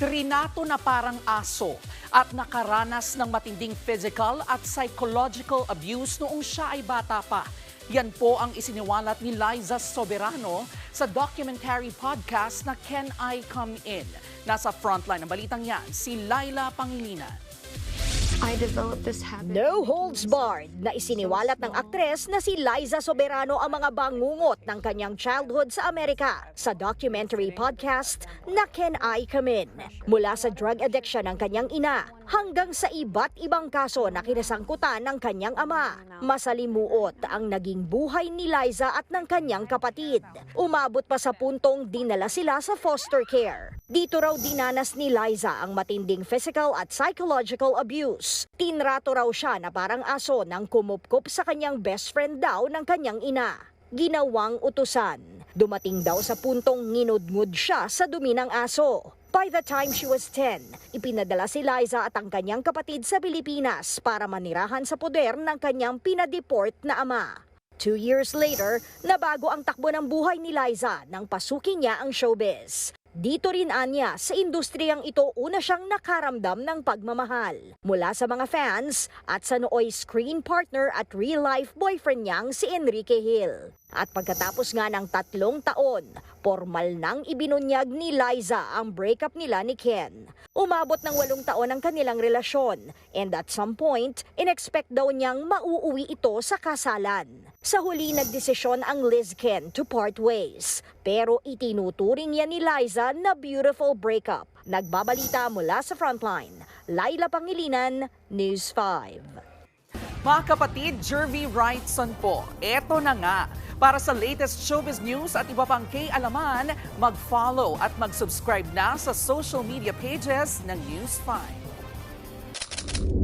trinato na parang aso at nakaranas ng matinding physical at psychological abuse noong siya ay bata pa. Yan po ang isiniwalat ni Liza Soberano sa documentary podcast na Can I Come In? Nasa frontline ng balitang yan, si Laila Pangilinan. I developed this habit. No holds barred na isiniwalat ng aktres na si Liza Soberano ang mga bangungot ng kanyang childhood sa Amerika sa documentary podcast na Can I Come In? Mula sa drug addiction ng kanyang ina hanggang sa iba't ibang kaso na kinasangkutan ng kanyang ama. Masalimuot ang naging buhay ni Liza at ng kanyang kapatid. Umabot pa sa puntong dinala sila sa foster care. Dito raw dinanas ni Liza ang matinding physical at psychological abuse. Tinrato raw siya na parang aso nang kumupkup sa kanyang best friend daw ng kanyang ina. Ginawang utusan. Dumating daw sa puntong nginudngud siya sa dumi ng aso. By the time she was 10, ipinadala si Liza at ang kanyang kapatid sa Pilipinas para manirahan sa poder ng kanyang pinadeport na ama. 2 years later, nabago ang takbo ng buhay ni Liza nang pasukin niya ang showbiz. Dito rin anya, sa industriyang ito una siyang nakaramdam ng pagmamahal mula sa mga fans at sa nooy screen partner at real-life boyfriend niyang si Enrique Hill. At pagkatapos nga ng 3 taon, formal nang ibinunyag ni Liza ang breakup nila ni Ken. Umabot ng 8 taon ang kanilang relasyon and at some point, inexpect daw niyang mauuwi ito sa kasalan. Sa huli nagdesisyon ang Liz Ken to part ways. Pero itinuturing niya ni Liza na beautiful breakup. Nagbabalita mula sa Frontline, Laila Pangilinan, News 5. Mga kapatid, Jervy Wrightson po. Eto na nga. Para sa latest showbiz news at iba pang kay-alaman, mag-follow at mag-subscribe na sa social media pages ng News 5.